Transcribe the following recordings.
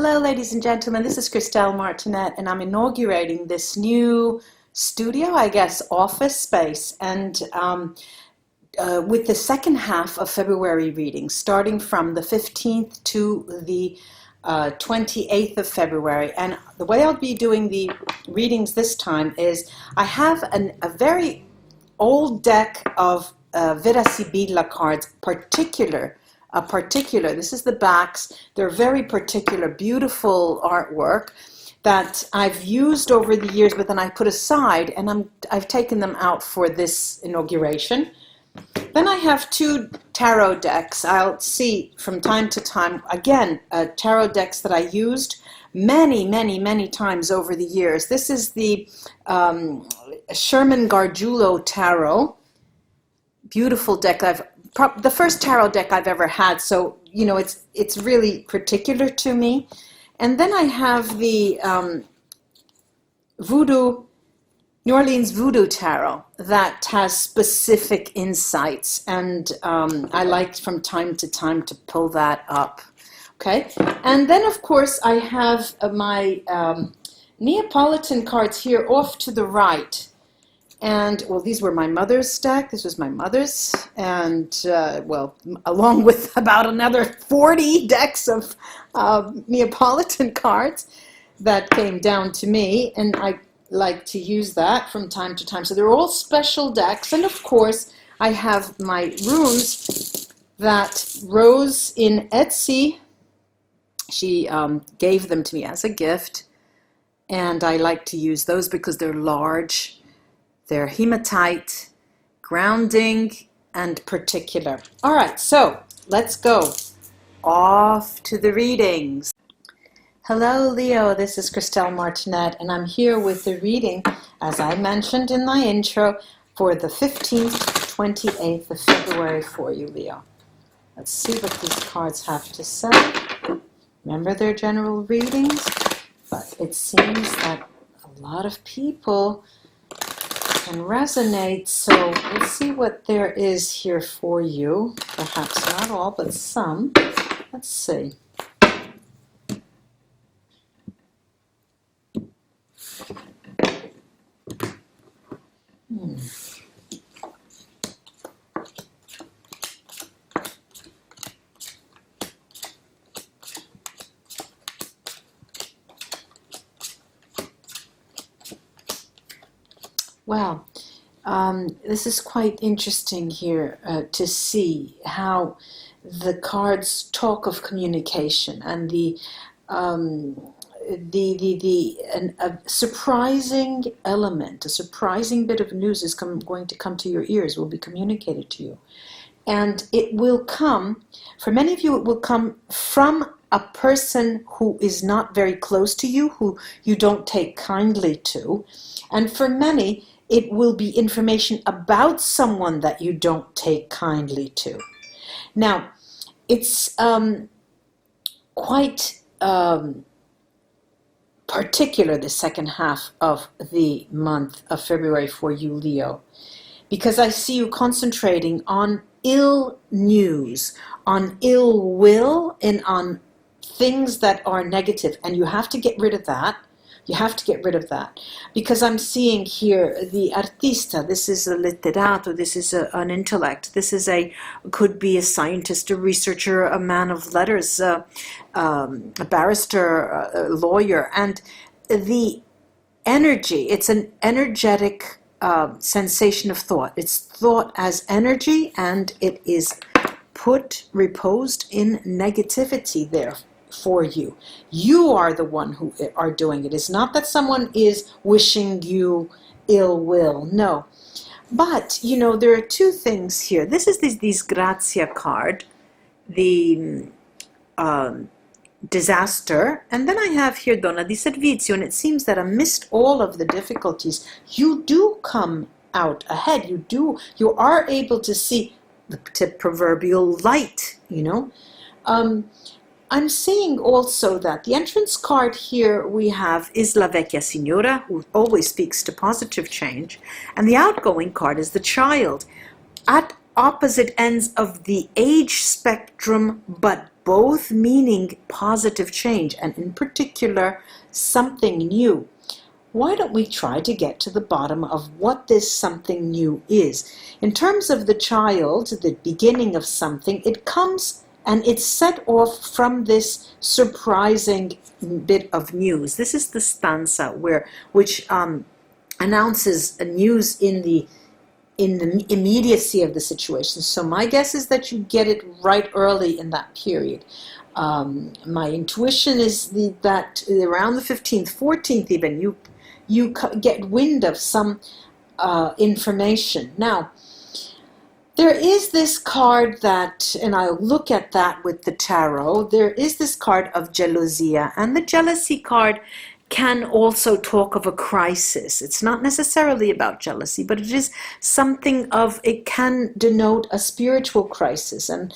Hello, ladies and gentlemen. This is Christelle Martinette, and I'm inaugurating this new studio, I guess, office space, and with the second half of February readings, starting from the 15th to the 28th of February. And the way I'll be doing the readings this time is I have a very old deck of VERA SIBILLA cards, this is the backs. They're very particular, beautiful artwork that I've used over the years, but then I put aside, and I've taken them out for this inauguration. Then I have two tarot decks. I'll see from time to time, again, tarot decks that I used many times over the years. This is the Sherman Gargiulo Tarot. Beautiful deck. The first tarot deck I've ever had, so you know it's really particular to me. And then I have the New Orleans Voodoo Tarot that has specific insights, and I like from time to time to pull that up. Okay, and then of course I have my Neapolitan cards here off to the right. And, well, these were my mother's deck. This was my mother's. And, well, along with about another 40 decks of Neapolitan cards that came down to me. And I like to use that from time to time. So they're all special decks. And, of course, I have my runes that Rose in Etsy, she gave them to me as a gift. And I like to use those because they're large. They're hematite, grounding, and particular. All right, so let's go off to the readings. Hello, Leo. This is Christelle Martinette, and I'm here with the reading, as I mentioned in my intro, for the 15th to 28th of February for you, Leo. Let's see what these cards have to say. Remember, they're general readings, but it seems that a lot of people can resonate, so we'll see what there is here for you. Perhaps not all, but some. Let's see. Wow, this is quite interesting here to see how the cards talk of communication and a surprising element, a surprising bit of news is going to come to your ears, will be communicated to you. And it will come, for many of you, it will come from a person who is not very close to you, who you don't take kindly to. And for many, it will be information about someone that you don't take kindly to. Now, it's quite particular, the second half of the month of February for you, Leo, because I see you concentrating on ill news, on ill will, and on things that are negative, and you have to get rid of that. You have to get rid of that, because I'm seeing here the artista. This is a letterato. This is an intellect. This is could be a scientist, a researcher, a man of letters, a barrister, a lawyer, and the energy. It's an energetic sensation of thought. It's thought as energy, and it is reposed in negativity there. For you. You are the one who are doing it. It's not that someone is wishing you ill will. No. But, you know, there are two things here. This is the Disgrazia card, the disaster, and then I have here Donna di Servizio, and it seems that amidst all of the difficulties, you do come out ahead. You are able to see the proverbial light, you know. I'm seeing also that the entrance card here we have is La Vecchia Signora, who always speaks to positive change, and the outgoing card is the child, at opposite ends of the age spectrum, but both meaning positive change, and in particular, something new. Why don't we try to get to the bottom of what this something new is? In terms of the child, the beginning of something, it comes and it's set off from this surprising bit of news. This is the stanza which announces a news in the immediacy of the situation. So my guess is that you get it right early in that period. My intuition is that around the 15th, 14th even, you get wind of some information. Now, there is this card that, and I'll look at that with the tarot, there is this card of jealousía, and the jealousy card can also talk of a crisis. It's not necessarily about jealousy, but it is something of, it can denote a spiritual crisis, and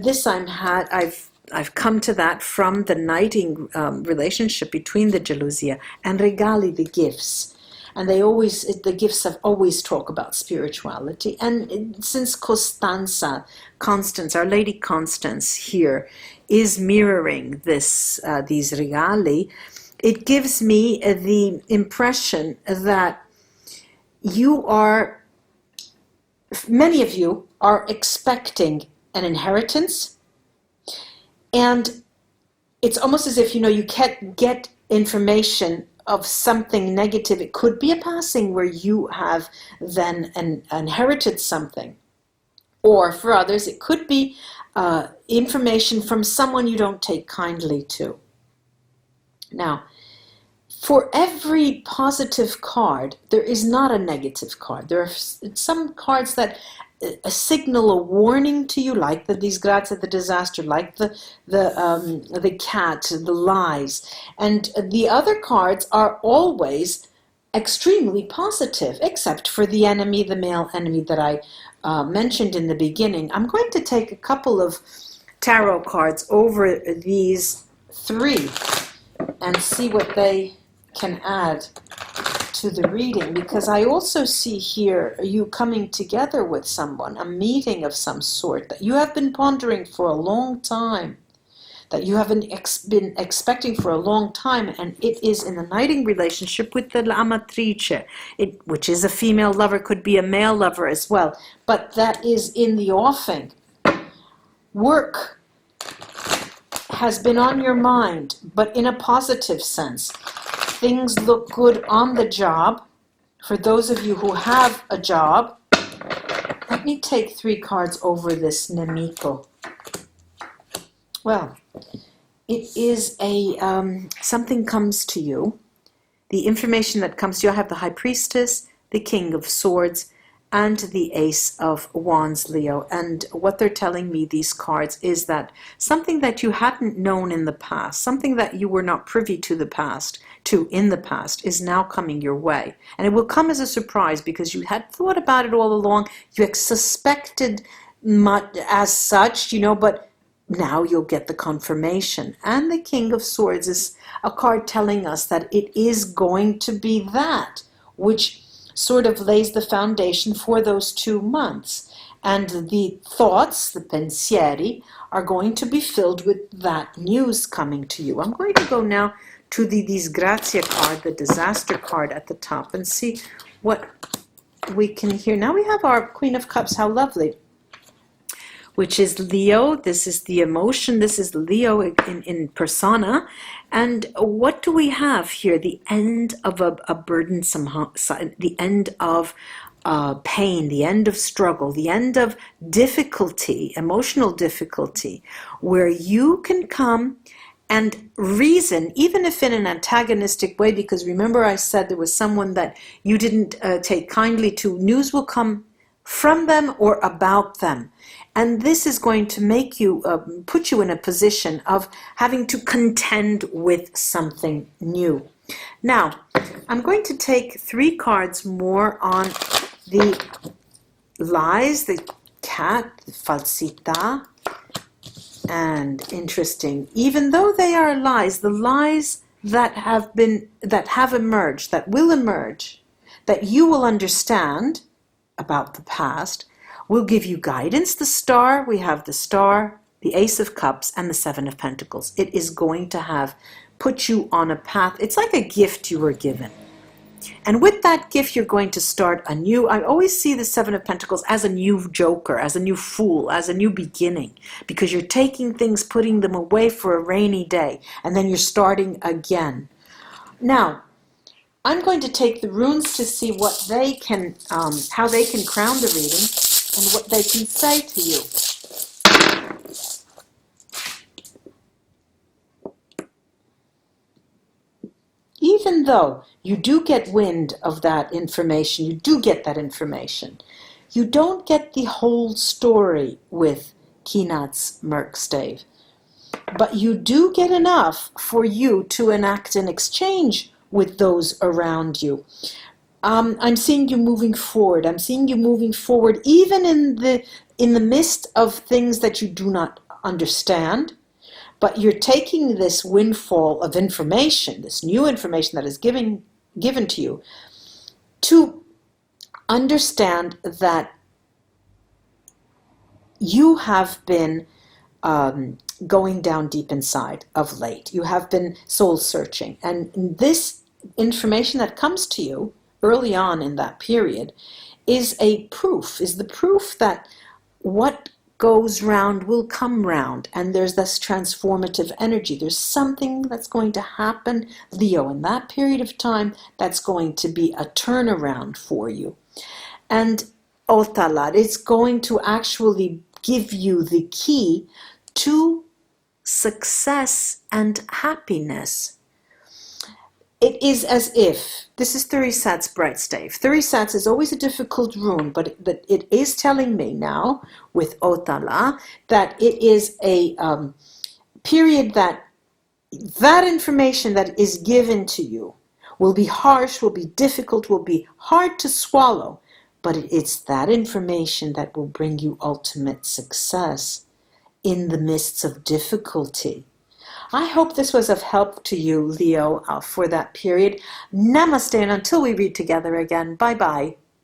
this I've come to that from the knighting relationship between the jealousía and regali, the gifts. And the gifts have always talk about spirituality. And since Constanza, Our Lady Constance here, is mirroring these regali, it gives me the impression that many of you are expecting an inheritance, and it's almost as if, you can't get information of something negative. It could be a passing where you have then inherited something. Or for others, it could be information from someone you don't take kindly to. Now, for every positive card, there is not a negative card. There are some cards that signal a warning to you, like the disgrazia, the disaster, like the cat, the lies. And the other cards are always extremely positive, except for the enemy, the male enemy that I mentioned in the beginning. I'm going to take a couple of tarot cards over these three and see what they can add to the reading, because I also see here you coming together with someone, a meeting of some sort that you have been pondering for a long time, that you have been expecting for a long time, and it is in the knighting relationship with the amatrice, which is a female lover, could be a male lover as well, but that is in the offing. Work has been on your mind, but in a positive sense. Things look good on the job. For those of you who have a job, let me take three cards over this nemico. Well, it is something comes to you. The information that comes to you, I have the High Priestess, the King of Swords, and the Ace of Wands, Leo. And what they're telling me, these cards, is that something that you hadn't known in the past, something that you were not privy to in the past, is now coming your way. And it will come as a surprise because you had thought about it all along. You suspected much as such, but now you'll get the confirmation. And the King of Swords is a card telling us that it is going to be that which sort of lays the foundation for those 2 months. And the thoughts, the pensieri, are going to be filled with that news coming to you. I'm going to go now to the disgrazia card, the disaster card at the top, and see what we can hear. Now we have our Queen of Cups, how lovely, which is Leo. This is the emotion. This is Leo in persona. And what do we have here? The end of a burdensome, the end of pain, the end of struggle, the end of difficulty, emotional difficulty, where you can come and reason, even if in an antagonistic way, because remember I said there was someone that you didn't take kindly to. News will come from them or about them. And this is going to make you, put you in a position of having to contend with something new. Now, I'm going to take 3 cards more on the lies, the cat, the falsità, and interesting. Even though they are lies, the lies that have emerged, that will emerge, that you will understand about the past, will give you guidance. The star, we have the star, the Ace of Cups, and the Seven of Pentacles. It is going to have put you on a path. It's like a gift you were given. And with that gift, you're going to start anew. I always see the Seven of Pentacles as a new joker, as a new fool, as a new beginning, because you're taking things, putting them away for a rainy day, and then you're starting again. Now, I'm going to take the runes to see what they can, how they can crown the reading and what they can say to you. Even though you do get wind of that information, you do get that information, you don't get the whole story with Keenat's Merkstave. But you do get enough for you to enact an exchange with those around you. I'm seeing you moving forward. I'm seeing you moving forward even in the midst of things that you do not understand. But you're taking this windfall of information, this new information that is given to you, to understand that you have been going down deep inside of late. You have been soul searching. And this information that comes to you early on in that period is the proof that what goes round will come round, and there's this transformative energy. There's something that's going to happen, Leo, in that period of time that's going to be a turnaround for you. And Otalar, it's going to actually give you the key to success and happiness. It is as if, this is Thurisat's bright stave. Thurisat's is always a difficult rune, but it is telling me now, with Otala, that it is a period that information that is given to you will be harsh, will be difficult, will be hard to swallow, but it's that information that will bring you ultimate success in the midst of difficulty. I hope this was of help to you, Leo, for that period. Namaste, and until we read together again, bye-bye.